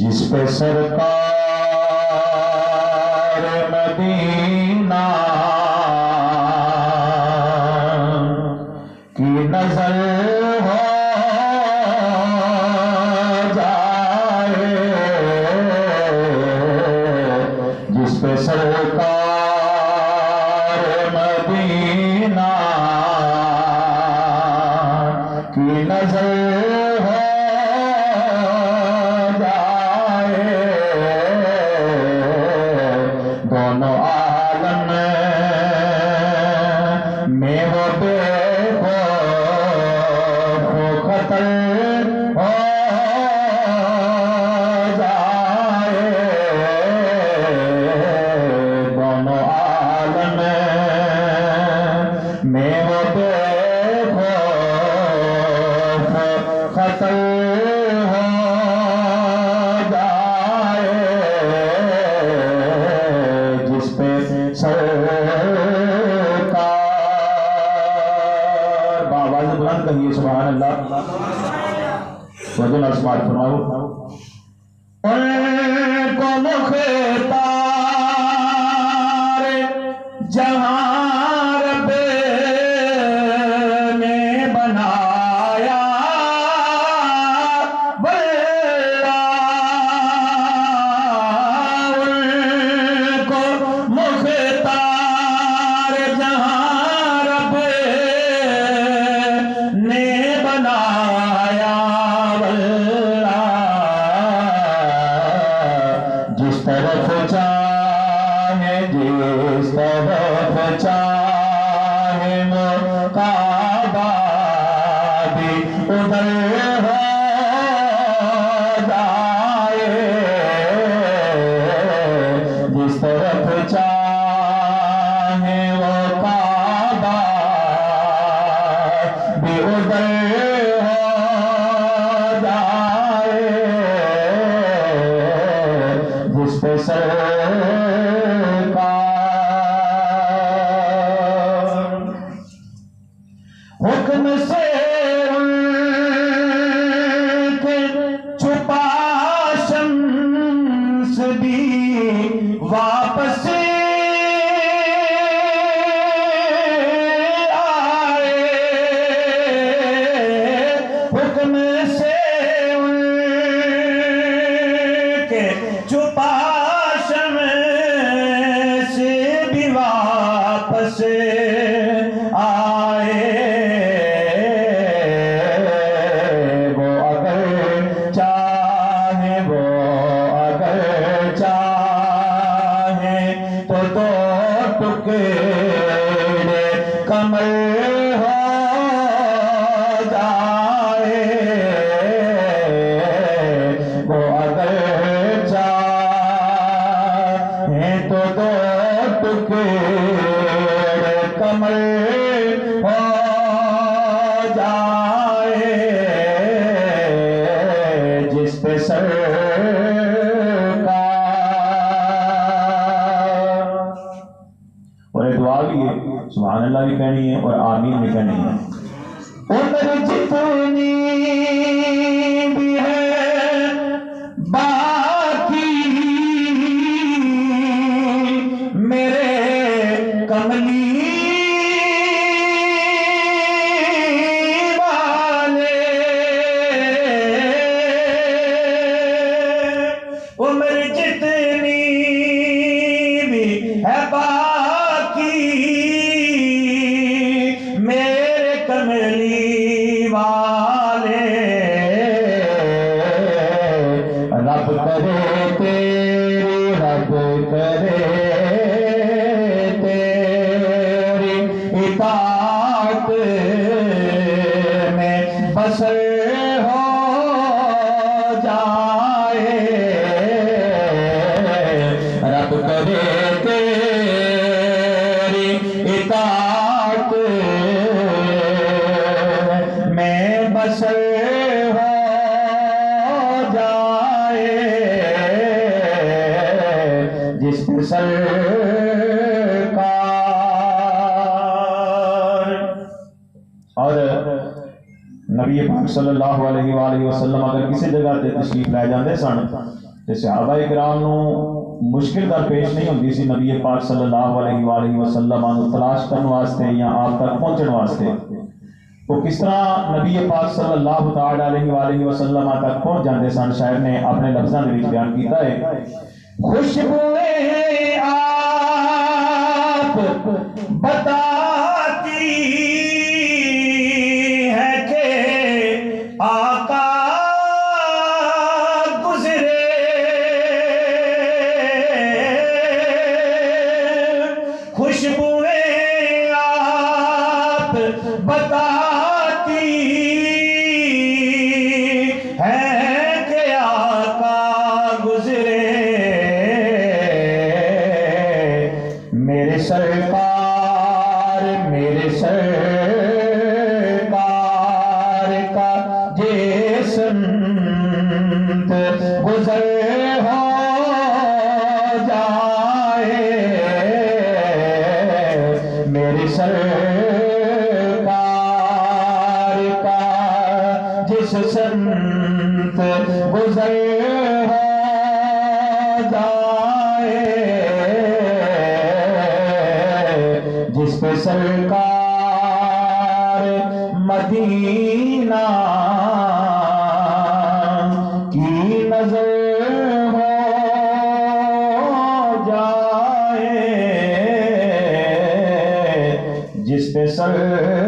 जिस पे सरकार मदीना की नजर हो जाए, जिस पे सरकार मदीना की नजर दोनों आलम में वो बेखौफ खतर हो जाए, दोनों आलम में वो बेखौफ खतर हो सरकार। आवाज़ बुलंद कहिए सुभान अल्लाह। वजन अस्मात फरमाओ। उनको मुख्तार जहां रब ने बनाया, उनको मुख्तार जहां रब ने बनाया, जिस तरफ चाहे जिस तरफ चाहे काबा भी उधर हो जाए, जिस तरफ चाहे वो काबा भी उधर हो जाए, जिस पे सरकार हुक्म से उनके छुपा शम्स भी वापस आए, हुक्म से उनके छुपा शम्स भी वापस आए, वो अगर चाहे तो दो टुकड़े कमर हो जाए, वो अगर चाहे तो दो टुकड़े कमर हो जाए, जिस पे और दुआ भी है, सुभान अल्लाह भी कहनी है और आमीन भी कहनी है। उम्र जितनी भी है बाकी मेरे कमली वाले, उम्र जितनी भी है मेरे कमली वाले, रब करे तेरी, रब करे तेरी इताअत में बसर हो जाए, रब करे तेरी इताअत में बसर हो जाए, जिस पे सरकार नबी पाक सल्लल्लाहु अलैहि वसल्लम अगर किसी जगह ते तशरीफ लै जाते सन तो सहाबा इकराम नूं मुश्किल दरपेश नहीं होती सी नबी पाक सल्लल्लाहु अलैहि वसल्लम नूं तलाश करने वास्ते या आप तक पहुंचने वास्ते। वो किस तरह नबी पाक सल्लल्लाहु तआला अलैहि वसल्लम तक पहुंच जाते सन, शायर ने अपने लफ्ज़ों में बयान किया है, खुशबुएं आप बताती है कि आका गुजरे, खुशबुएं आप बताती है कि आका गुजरे, मेरे सरकार का ये संत गुजर हो जाए, मेरे सरकार का जिस संत गुजर हो जाए, जिस पे सरकार मदीना की नजर हो जाए, जिस पे सरकार